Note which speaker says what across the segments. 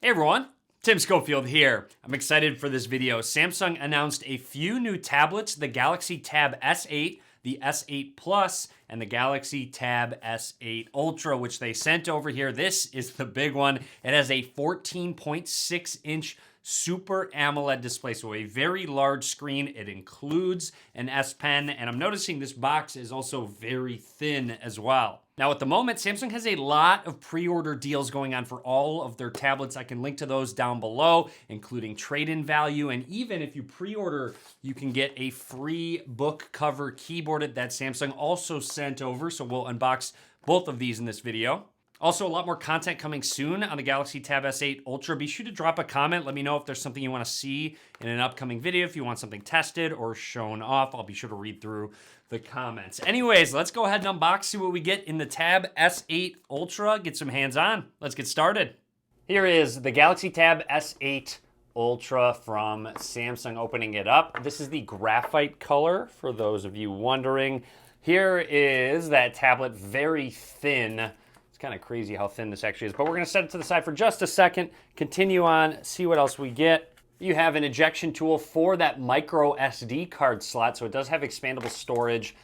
Speaker 1: Hey everyone, Tim Schofield here. I'm excited for this video. Samsung announced a few new tablets, the Galaxy Tab S8, the S8 Plus, and the Galaxy Tab S8 Ultra, which they sent over here. This is the big one. It has a 14.6-inch Super AMOLED display, so a very large screen. It includes an S Pen, and I'm noticing this box is also very thin as well. Now at the moment, Samsung has a lot of pre-order deals going on for all of their tablets. I can link to those down below, including trade-in value, and even if you pre-order, you can get a free book cover keyboard that Samsung also sent over, so we'll unbox both of these in this video. Also, a lot more content coming soon on the Galaxy Tab S8 Ultra. Be sure to drop a comment. Let me know if there's something you want to see in an upcoming video. If you want something tested or shown off, I'll be sure to read through the comments. Anyways, let's go ahead and unbox, see what we get in the Tab S8 Ultra. Get some hands-on. Let's get started. Here is the Galaxy Tab S8 Ultra from Samsung. Opening it up. This is the graphite color, for those of you wondering. Here is that tablet, very thin. Kind of crazy how thin this actually is, but we're going to set it to the side for just a second, continue on, see what else we get. You have an ejection tool for that micro SD card slot, so it does have expandable storage,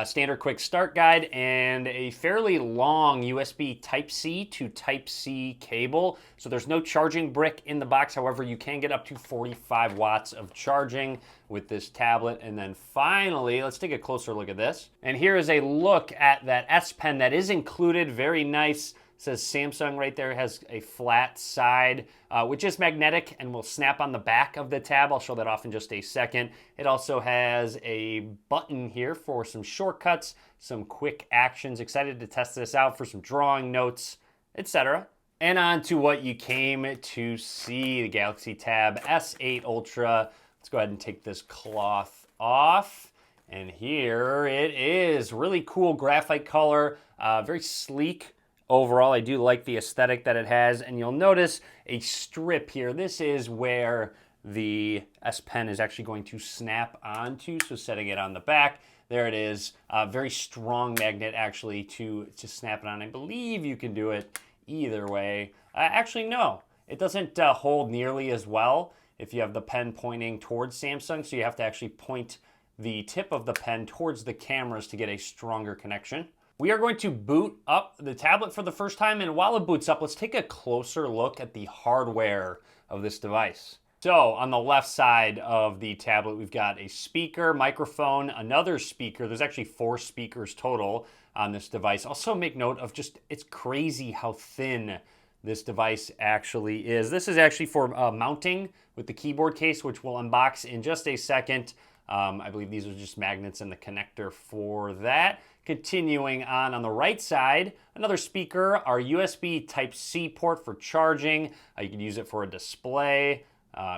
Speaker 1: standard quick start guide, and a fairly long USB Type-C to Type-C cable. So there's no charging brick in the box. However, you can get up to 45 watts of charging with this tablet. And then finally, let's take a closer look at this. And here is a look at that S Pen that is included. Very nice. It says Samsung right there. It has a flat side, which is magnetic and will snap on the back of the tab. I'll show that off in just a second. It also has a button here for some shortcuts, some quick actions. Excited to test this out for some drawing, notes, etc. And on to what you came to see, the Galaxy Tab S8 Ultra. Let's go ahead and take this cloth off. And here it is. Really cool graphite color, very sleek. Overall, I do like the aesthetic that it has, and you'll notice a strip here. This is where the S Pen is actually going to snap onto, so setting it on the back, there it is. Very strong magnet actually to snap it on. I believe you can do it either way. Actually, no, it doesn't hold nearly as well if you have the pen pointing towards Samsung, so you have to actually point the tip of the pen towards the cameras to get a stronger connection. We are going to boot up the tablet for the first time, and while it boots up, let's take a closer look at the hardware of this device. So on the left side of the tablet, we've got a speaker, microphone, another speaker. There's actually 4 speakers total on this device. Also make note of it's crazy how thin this device actually is. This is actually for mounting with the keyboard case, which we'll unbox in just a second. I believe these are just magnets and the connector for that. Continuing on the right side, another speaker, our USB Type-C port for charging. You can use it for a display,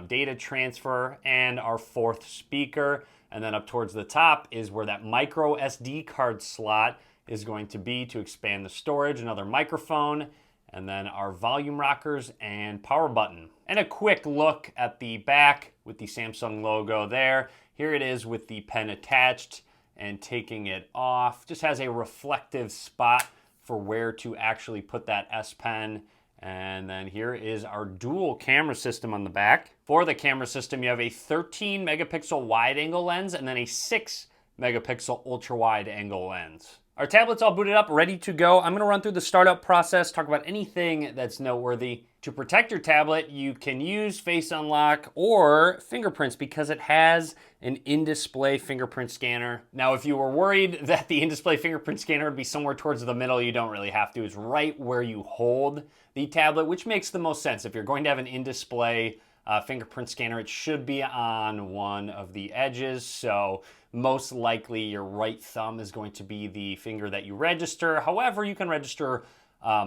Speaker 1: data transfer, and our 4th speaker. And then up towards the top is where that micro SD card slot is going to be to expand the storage. Another microphone, and then our volume rockers and power button. And a quick look at the back with the Samsung logo there. Here it is with the pen attached and taking it off. Just has a reflective spot for where to actually put that S Pen. And then here is our dual camera system on the back. For the camera system, you have a 13 megapixel wide angle lens and then a 6 megapixel ultra wide angle lens. Our tablet's all booted up, ready to go. I'm gonna run through the startup process, talk about anything that's noteworthy. To protect your tablet, you can use Face Unlock or fingerprints because it has an in-display fingerprint scanner. Now, if you were worried that the in-display fingerprint scanner would be somewhere towards the middle, you don't really have to. It's right where you hold the tablet, which makes the most sense. If you're going to have an in-display fingerprint scanner, it should be on one of the edges. So most likely your right thumb is going to be the finger that you register. However, you can register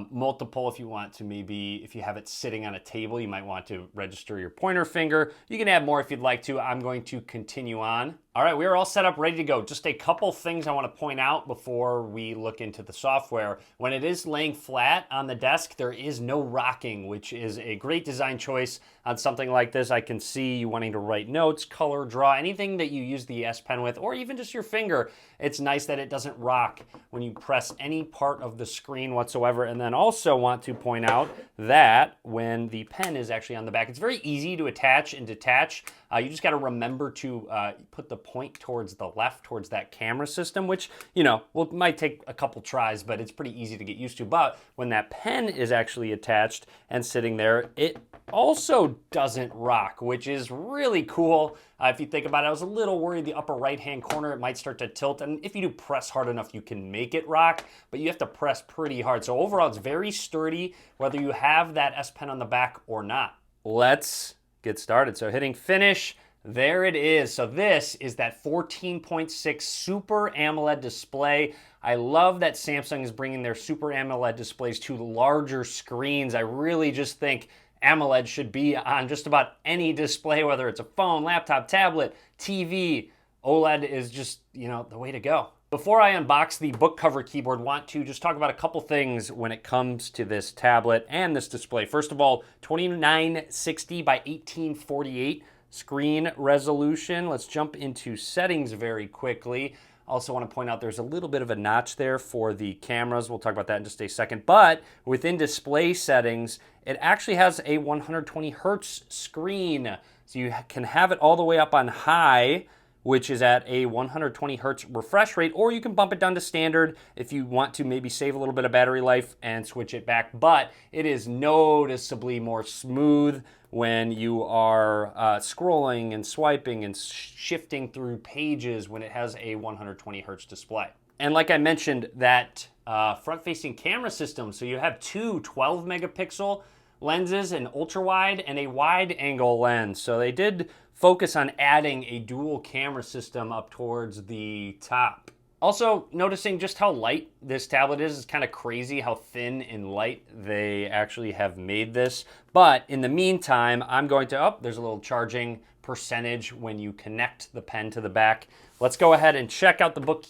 Speaker 1: multiple if you want to. Maybe if you have it sitting on a table, you might want to register your pointer finger. You can add more if you'd like to. I'm going to continue on. All right, we are all set up, ready to go. Just a couple things I want to point out before we look into the software. When it is laying flat on the desk, there is no rocking, which is a great design choice on something like this. I can see you wanting to write notes, color, draw, anything that you use the S Pen with, or even just your finger. It's nice that it doesn't rock when you press any part of the screen whatsoever. And then also want to point out that when the pen is actually on the back, it's very easy to attach and detach. You just got to remember to put the point towards the left, towards that camera system, which, you know, might take a couple tries, but it's pretty easy to get used to. But when that pen is actually attached and sitting there, it also doesn't rock, which is really cool. If you think about it, I was a little worried the upper right-hand corner, it might start to tilt. And if you do press hard enough, you can make it rock, but you have to press pretty hard. So overall, it's very sturdy, whether you have that S Pen on the back or not. Let's get started. So hitting finish, there it is. So this is that 14.6 Super AMOLED display. I love that Samsung is bringing their Super AMOLED displays to larger screens. I really just think AMOLED should be on just about any display, whether it's a phone, laptop, tablet, TV. OLED is just, you know, the way to go. Before I unbox the book cover keyboard, want to just talk about a couple things when it comes to this tablet and this display. First of all, 2960 by 1848 screen resolution. Let's jump into settings very quickly. Also want to point out there's a little bit of a notch there for the cameras. We'll talk about that in just a second. But within display settings, it actually has a 120 hertz screen. So you can have it all the way up on high, which is at a 120 hertz refresh rate, or you can bump it down to standard if you want to maybe save a little bit of battery life and switch it back. But it is noticeably more smooth when you are scrolling and swiping and shifting through pages when it has a 120 hertz display. And like I mentioned, that front-facing camera system, so you have two 12 megapixel lenses, an ultra wide and a wide angle lens. So they did focus on adding a dual camera system up towards the top. Also, noticing just how light this tablet is. It's kind of crazy how thin and light they actually have made this. But in the meantime, I'm going to, there's a little charging percentage when you connect the pen to the back. Let's go ahead and check out the book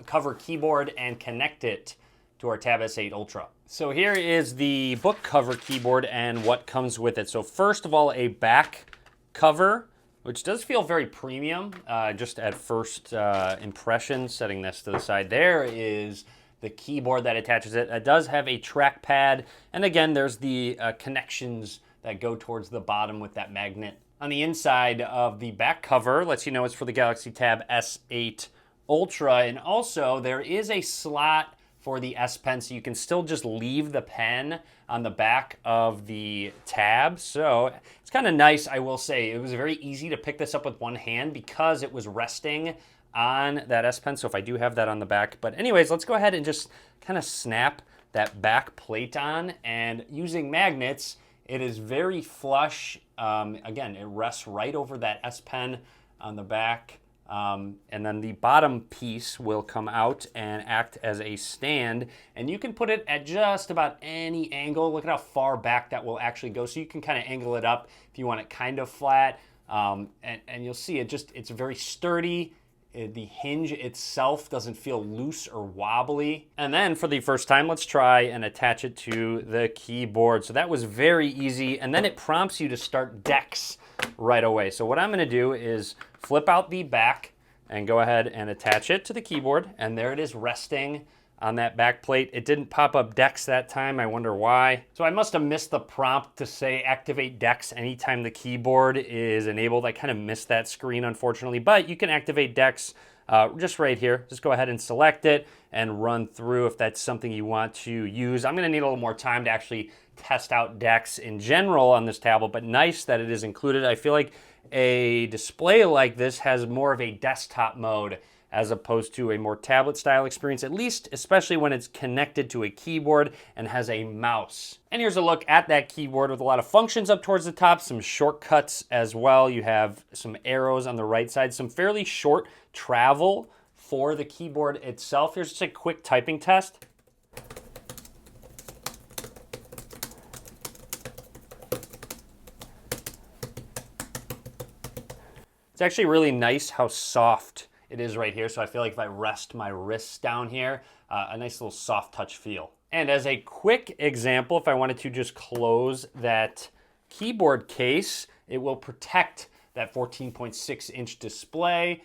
Speaker 1: cover keyboard and connect it to our Tab S8 Ultra. So here is the book cover keyboard and what comes with it. So first of all, a back cover, which does feel very premium, just at first impression. Setting this to the side, there is the keyboard that attaches it. It does have a trackpad, and again, there's the connections that go towards the bottom with that magnet. On the inside of the back cover, lets you know it's for the Galaxy Tab S8 Ultra, and also there is a slot for the S Pen, so you can still just leave the pen on the back of the tab. So it's kind of nice, I will say. It was very easy to pick this up with one hand because it was resting on that S Pen, so if I do have that on the back. But anyways, let's go ahead and just kind of snap that back plate on, and using magnets, it is very flush. Again, it rests right over that S Pen on the back. And then the bottom piece will come out and act as a stand, and you can put it at just about any angle. Look at how far back that will actually go, so you can kind of angle it up if you want it kind of flat, and you'll see it's very sturdy. The hinge itself doesn't feel loose or wobbly. And then for the first time, let's try and attach it to the keyboard. So that was very easy, and then it prompts you to start DeX right away. So what I'm going to do is flip out the back and go ahead and attach it to the keyboard, and there it is resting on that back plate. It didn't pop up DeX that time. I wonder why. So I must have missed the prompt to say activate DeX anytime the keyboard is enabled. I kind of missed that screen, unfortunately, but you can activate DeX just right here. Just go ahead and select it and run through if that's something you want to use. I'm going to need a little more time to actually test out DeX in general on this tablet, but nice that it is included. I feel like a display like this has more of a desktop mode as opposed to a more tablet style experience, at least especially when it's connected to a keyboard and has a mouse. And here's a look at that keyboard with a lot of functions up towards the top, some shortcuts as well. You have some arrows on the right side, some fairly short travel for the keyboard itself. Here's just a quick typing test. It's actually really nice how soft it is right here. So I feel like if I rest my wrists down here, a nice little soft touch feel. And as a quick example, if I wanted to just close that keyboard case, it will protect that 14.6 inch display.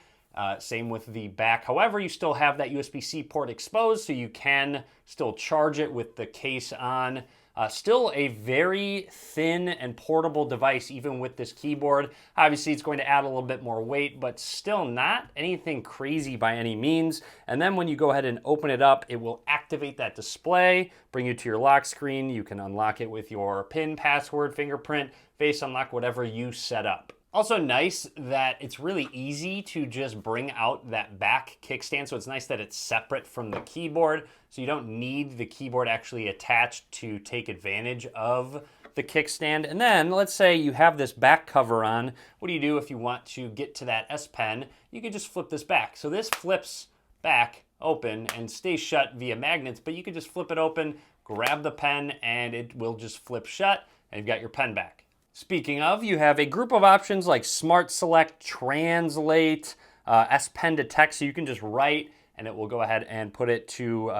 Speaker 1: Same with the back. However, you still have that USB-C port exposed, so you can still charge it with the case on. Still a very thin and portable device, even with this keyboard. Obviously, it's going to add a little bit more weight, but still not anything crazy by any means. And then when you go ahead and open it up, it will activate that display, bring you to your lock screen. You can unlock it with your PIN, password, fingerprint, face unlock, whatever you set up. Also nice that it's really easy to just bring out that back kickstand, so it's nice that it's separate from the keyboard, so you don't need the keyboard actually attached to take advantage of the kickstand. And then let's say you have this back cover on. What do you do if you want to get to that S Pen? You can just flip this back. So this flips back open and stays shut via magnets, but you can just flip it open, grab the pen, and it will just flip shut, and you've got your pen back. Speaking of, you have a group of options like Smart Select, Translate, S Pen to text, so you can just write and it will go ahead and put it to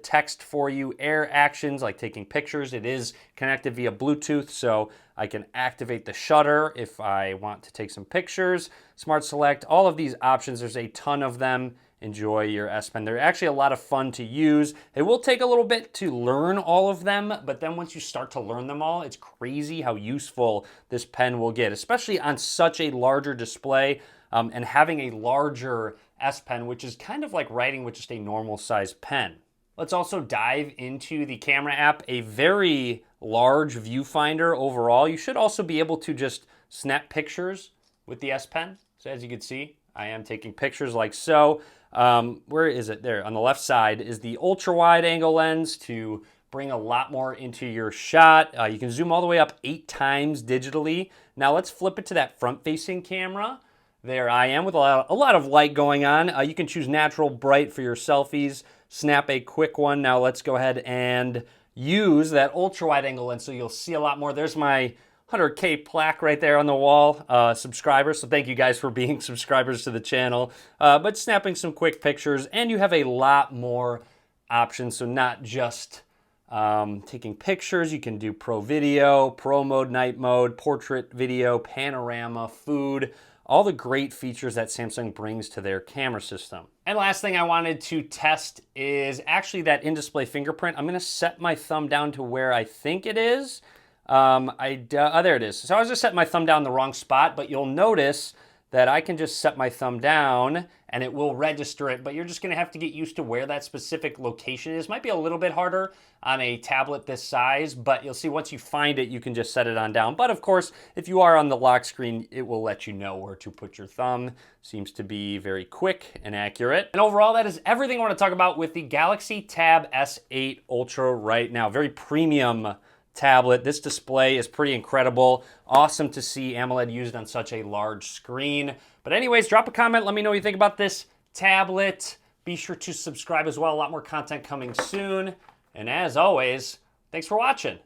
Speaker 1: text for you. Air actions like taking pictures. It is connected via Bluetooth, so I can activate the shutter if I want to take some pictures. Smart Select, all of these options, there's a ton of them. Enjoy your S Pen. They're actually a lot of fun to use. It will take a little bit to learn all of them, but then once you start to learn them all, it's crazy how useful this pen will get, especially on such a larger display and having a larger S Pen, which is kind of like writing with just a normal size pen. Let's also dive into the camera app, a very large viewfinder overall. You should also be able to just snap pictures with the S Pen. So as you can see, I am taking pictures like so. Where is it? There, on the left side is the ultra wide angle lens to bring a lot more into your shot. You can zoom all the way up 8 times digitally. Now let's flip it to that front facing camera. There I am with a lot of light going on. You can choose natural bright for your selfies. Snap a quick one. Now let's go ahead and use that ultra wide angle lens so you'll see a lot more. There's my 100K plaque right there on the wall, subscribers. So thank you guys for being subscribers to the channel. But snapping some quick pictures, and you have a lot more options. So not just taking pictures, you can do pro video, pro mode, night mode, portrait video, panorama, food, all the great features that Samsung brings to their camera system. And last thing I wanted to test is actually that in-display fingerprint. I'm gonna set my thumb down to where I think it is. There it is. So I was just setting my thumb down in the wrong spot, but you'll notice that I can just set my thumb down and it will register it, but you're just gonna have to get used to where that specific location is. Might be a little bit harder on a tablet this size, but you'll see once you find it, you can just set it on down. But of course, if you are on the lock screen, it will let you know where to put your thumb. Seems to be very quick and accurate. And overall, that is everything I wanna talk about with the Galaxy Tab S8 Ultra right now. Very premium tablet. This display is pretty incredible. Awesome to see AMOLED used on such a large screen. But anyways, drop a comment. Let me know what you think about this tablet. Be sure to subscribe as well. A lot more content coming soon. And as always, thanks for watching.